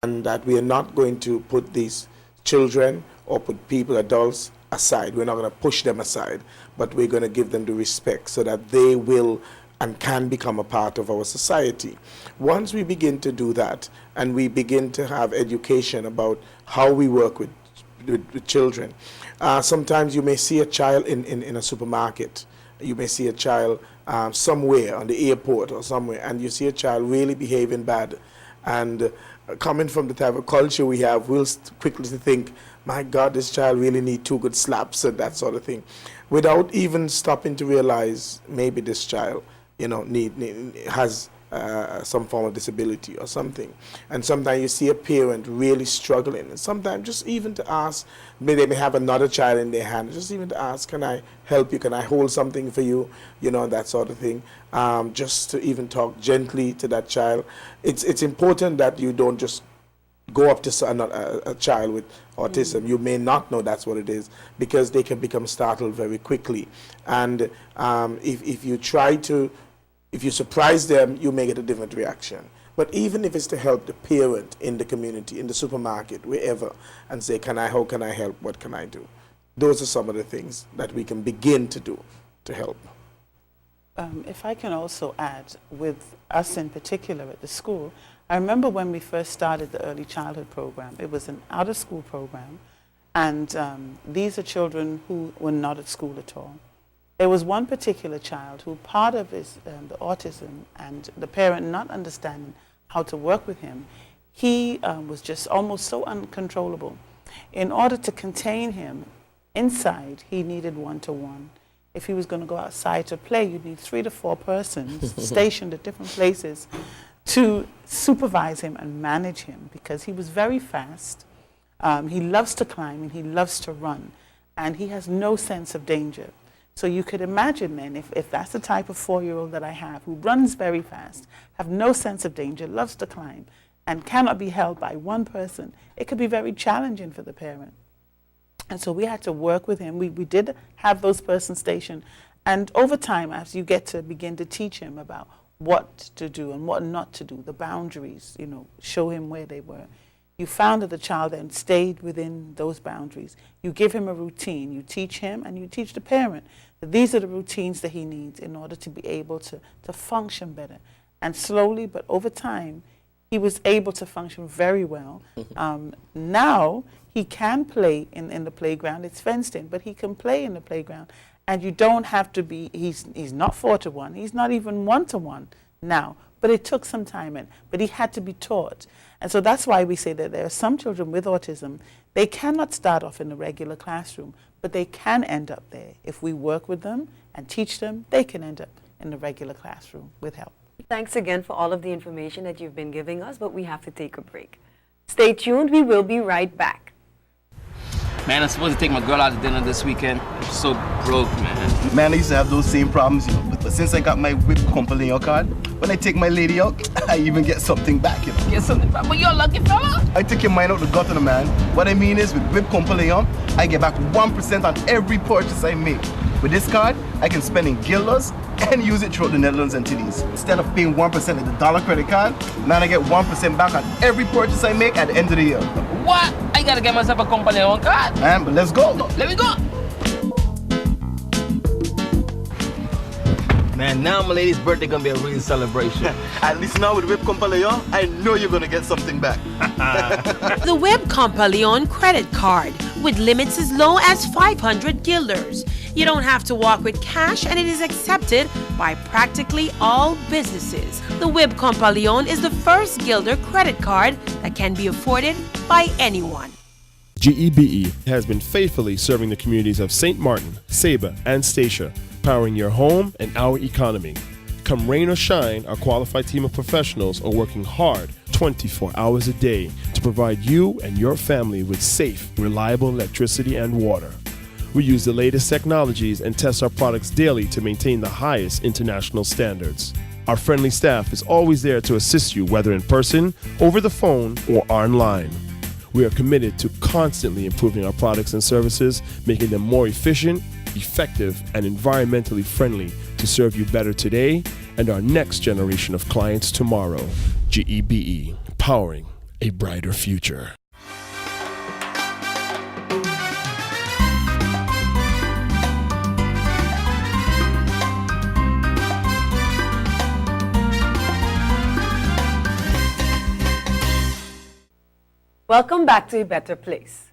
and that we are not going to put these children or put people, adults, aside. We're not going to push them aside, but we're going to give them the respect so that they will and can become a part of our society. Once we begin to do that and we begin to have education about how we work with children, sometimes you may see a child in a supermarket, you may see a child somewhere on the airport or somewhere, and you see a child really behaving bad. And coming from the type of culture we have, we'll quickly think, my God, this child really needs 2 good slaps and that sort of thing, without even stopping to realize maybe this child, has some form of disability or something. And sometimes you see a parent really struggling, and sometimes just even to ask, they may have another child in their hand, just even to ask, can I help you, can I hold something for you, that sort of thing. Just to even talk gently to that child. It's important that you don't just go up to a child with autism. You may not know that's what it is, because they can become startled very quickly. And if you surprise them, you may get a different reaction. But even if it's to help the parent in the community, in the supermarket, wherever, and say, how can I help, what can I do? Those are some of the things that we can begin to do to help. If I can also add, with us in particular at the school, I remember when we first started the early childhood program, it was an out-of-school program, and these are children who were not at school at all. There was one particular child who, part of his the autism and the parent not understanding how to work with him, he was just almost so uncontrollable. In order to contain him inside, he needed one-to-one. If he was going to go outside to play, you'd need 3 to 4 persons stationed at different places to supervise him and manage him, because he was very fast. He loves to climb and he loves to run, and he has no sense of danger. So you could imagine then, if that's the type of 4-year-old that I have, who runs very fast, have no sense of danger, loves to climb, and cannot be held by one person, it could be very challenging for the parent. And so we had to work with him. We did have those persons stationed. And over time, as you get to begin to teach him about what to do and what not to do, the boundaries, show him where they were, you found that the child then stayed within those boundaries. You give him a routine. You teach him and you teach the parent that these are the routines that he needs in order to be able to function better. And slowly, but over time, he was able to function very well. Now, he can play in the playground. It's fenced in, but he can play in the playground. And you don't have to be, he's not 4-to-1. He's not even 1-to-1 now. But it took some time, but he had to be taught. And so that's why we say that there are some children with autism, they cannot start off in a regular classroom, but they can end up there. If we work with them and teach them, they can end up in the regular classroom with help. Thanks again for all of the information that you've been giving us, but we have to take a break. Stay tuned, we will be right back. Man, I'm supposed to take my girl out to dinner this weekend. I'm so broke, man. Man, I used to have those same problems, but since I got my WIP Company card, when I take my lady out, I even get something back, Get something back? Well, you're a lucky fella. I take your mind out the gutter, man. What I mean is, with WIP Company, I get back 1% on every purchase I make. With this card, I can spend in guilders and use it throughout the Netherlands and Tilly's. Instead of paying 1% of the dollar credit card, now I get 1% back on every purchase I make at the end of the year. What? I gotta get myself a company on card. Man, but let's go. Let me go. Man, now my lady's birthday gonna be a real celebration. At least now with WIP Compaleon, I know you're gonna get something back. The WIP Compaleon credit card, with limits as low as 500 guilders. You don't have to walk with cash, and it is accepted by practically all businesses. The WIP Compaleon is the first guilder credit card that can be afforded by anyone. GEBE has been faithfully serving the communities of St. Martin, Saba, and Statia, powering your home and our economy. Come rain or shine, our qualified team of professionals are working hard 24 hours a day to provide you and your family with safe, reliable electricity and water. We use the latest technologies and test our products daily to maintain the highest international standards. Our friendly staff is always there to assist you, whether in person, over the phone, or online. We are committed to constantly improving our products and services, making them more efficient, effective, and environmentally friendly to serve you better today and our next generation of clients tomorrow. GEBE, powering a brighter future. Welcome back to A Better Place.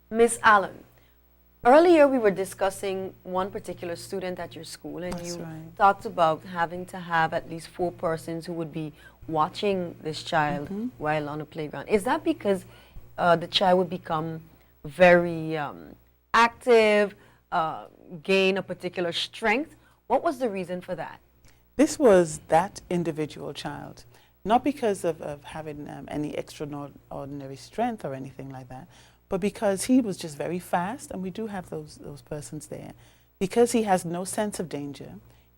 Miss Allen, earlier we were discussing one particular student at your school, and That's you right. talked about having to have at least 4 persons who would be watching this child while on a playground. Is that because the child would become very active, gain a particular strength? What was the reason for that? This was that individual child, not because of having any extraordinary strength or anything like that, but because he was just very fast, and we do have those persons there. Because he has no sense of danger,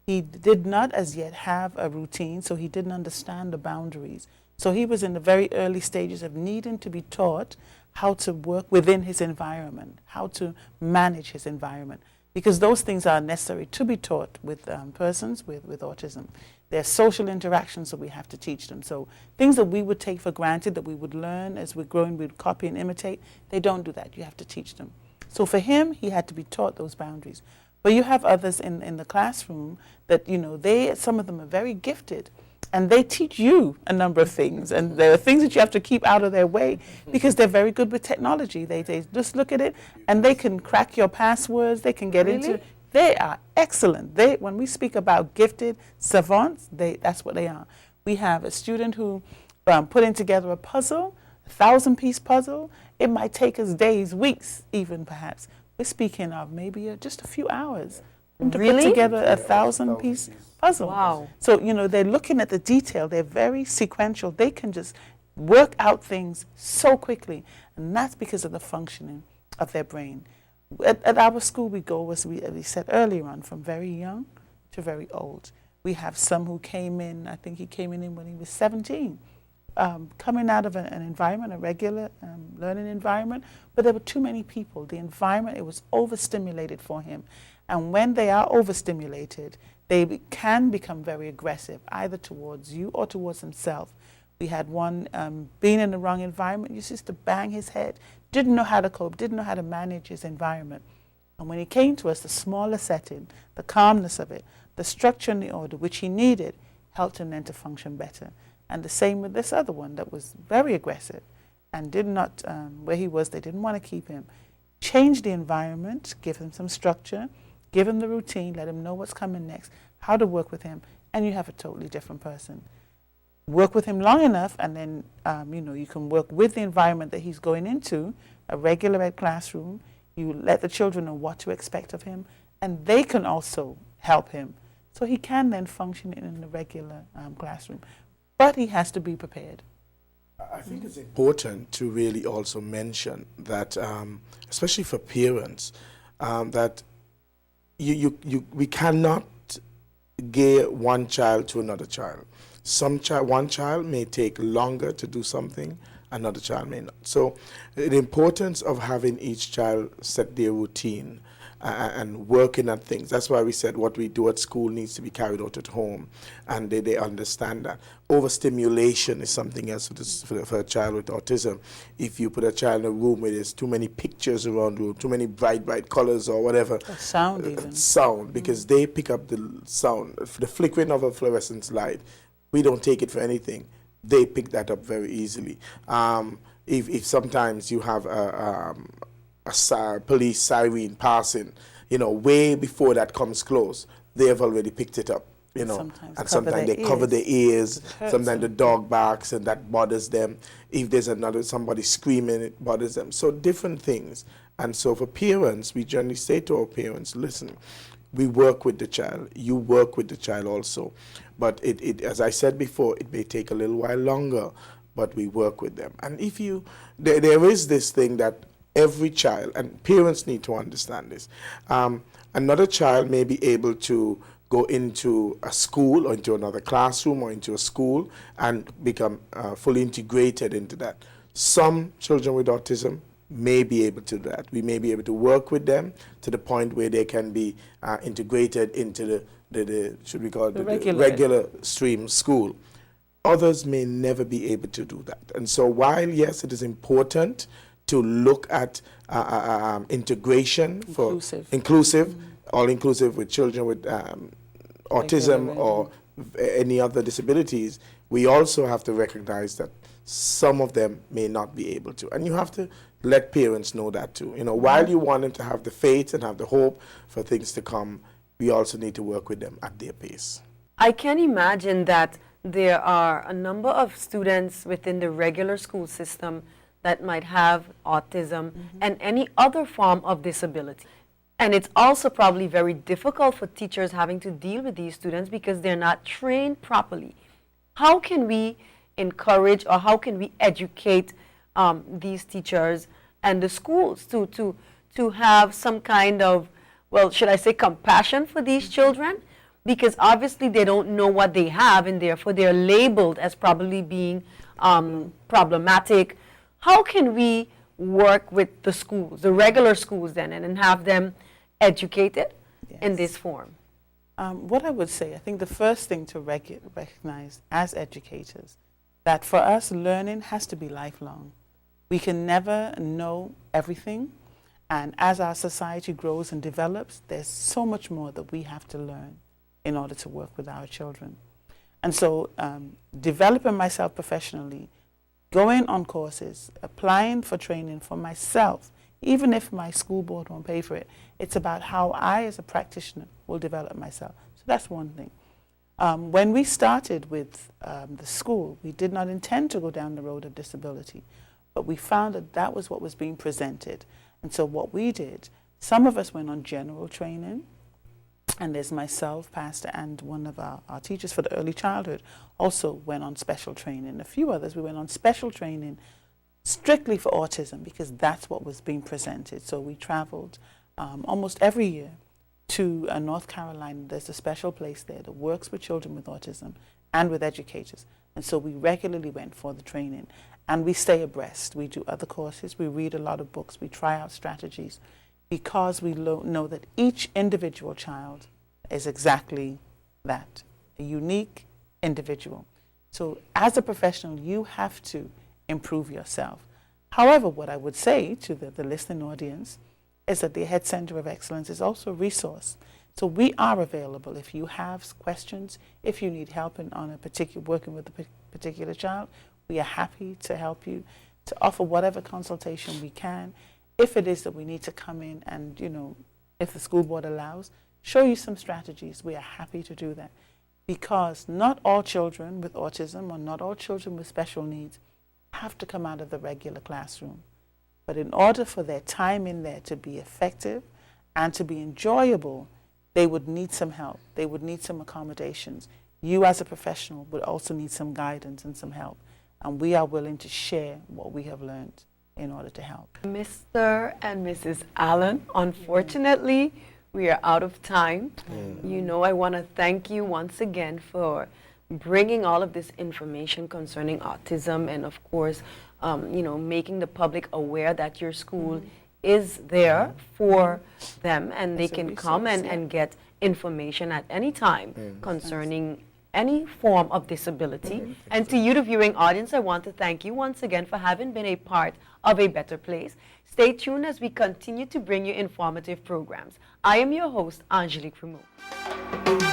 he did not as yet have a routine, so he didn't understand the boundaries. So he was in the very early stages of needing to be taught how to work within his environment, how to manage his environment, because those things are necessary to be taught with persons with autism. Their social interactions that we have to teach them. So things that we would take for granted, that we would learn as we're growing, we'd copy and imitate, they don't do that. You have to teach them. So for him, he had to be taught those boundaries. But you have others in the classroom that, you know, some of them are very gifted, and they teach you a number of things, and there are things that you have to keep out of their way because they're very good with technology. They just look at it, and they can crack your passwords, they can get into. They are excellent. When we speak about gifted savants, that's what they are. We have a student who putting together a puzzle, a 1,000-piece puzzle. It might take us days, weeks, even perhaps. We're speaking of maybe just a few hours to put together a 1,000-piece puzzle. Wow. So, you know, they're looking at the detail. They're very sequential. They can just work out things so quickly, and that's because of the functioning of their brain. At our school, we go, as we said earlier on, from very young to very old. We have some who came in, I think he came in when he was 17, coming out of an environment, a regular learning environment, but there were too many people. The environment, it was overstimulated for him. And when they are overstimulated, they can become very aggressive, either towards you or towards himself. We had one being in the wrong environment, used to bang his head, didn't know how to cope, didn't know how to manage his environment. And when he came to us, the smaller setting, the calmness of it, the structure and the order which he needed helped him then to function better. And the same with this other one that was very aggressive and did not, where he was, they didn't want to keep him. Change the environment, give him some structure, give him the routine, let him know what's coming next, how to work with him, and you have a totally different person. Work with him long enough, and then you know, you can work with the environment that he's going into, a regular ed classroom. You let the children know what to expect of him, and they can also help him. So he can then function in the regular classroom. But he has to be prepared. I think it's important to really also mention that, especially for parents, that we cannot gear one child to another child. One child may take longer to do something, another child may not. So the importance of having each child set their routine and working at things. That's why we said what we do at school needs to be carried out at home, and they understand that. Overstimulation is something else for a child with autism. If you put a child in a room where there's too many pictures around the room, too many bright colors or whatever. Or sound even. Sound, because they pick up the sound. The flickering of a fluorescent light, we don't take it for anything. They pick that up very easily. If sometimes you have a police siren passing, you know, way before that comes close, they have already picked it up, you know. Sometimes they cover their ears. Sometimes the dog barks and that bothers them. If there's somebody screaming, it bothers them. So different things. And so for parents, we generally say to our parents, listen, we work with the child. You work with the child also. But it as I said before, it may take a little while longer, but we work with them. And if there is this thing that every child, and parents need to understand this, another child may be able to go into a school or into another classroom or into a school and become fully integrated into that. Some children with autism may be able to do that. We may be able to work with them to the point where they can be integrated into the should we call it, the regular stream school. others may never be able to do that. And so while, yes, it is important to look at integration for inclusive, all inclusive with children with autism or any other disabilities, we also have to recognize that some of them may not be able to. And you have to let parents know that too. You know, while you want them to have the faith and have the hope for things to come, we also need to work with them at their pace. I can imagine that there are a number of students within the regular school system that might have autism and any other form of disability. And it's also probably very difficult for teachers having to deal with these students because they're not trained properly. How can we encourage or how can we educate these teachers and the schools to have some kind of, well, should I say compassion for these children? Because obviously they don't know what they have and therefore they're labeled as probably being problematic. How can we work with the schools, the regular schools then, and have them educated in this form? What I would say, I think the first thing to recognize as educators, that for us learning has to be lifelong. We can never know everything, and as our society grows and develops, there's so much more that we have to learn in order to work with our children. And so developing myself professionally, going on courses, applying for training for myself, even if my school board won't pay for it, it's about how I as a practitioner will develop myself. So that's one thing. When we started with the school, we did not intend to go down the road of disability, but we found that that was what was being presented. And so what we did, some of us went on general training, and there's myself, Pastor, and one of our teachers for the early childhood also went on special training. A few others, we went on special training strictly for autism because that's what was being presented. So we traveled almost every year to North Carolina. There's a special place there that works with children with autism and with educators. And so we regularly went for the training. And we stay abreast. We do other courses. We read a lot of books. We try out strategies because we know that each individual child is exactly that, a unique individual. So as a professional, you have to improve yourself. However, what I would say to the listening audience is that the Head Center of Excellence is also a resource. So we are available if you have questions, if you need help on a particular, working with a particular child, we are happy to help you, to offer whatever consultation we can. If it is that we need to come in and, you know, if the school board allows, show you some strategies, we are happy to do that. Because not all children with autism or not all children with special needs have to come out of the regular classroom. But in order for their time in there to be effective and to be enjoyable, they would need some help. They would need some accommodations. You as a professional would also need some guidance and some help. And we are willing to share what we have learned in order to help. Mr. and Mrs. Allen, unfortunately, we are out of time. You know, I want to thank you once again for bringing all of this information concerning autism and, of course, you know, making the public aware that your school is there for them and they can come and get information at any time concerning any form of disability. And to you, the viewing audience, I want to thank you once again for having been a part of A Better Place. Stay tuned as we continue to bring you informative programs. I am your host, Angelique Rameau.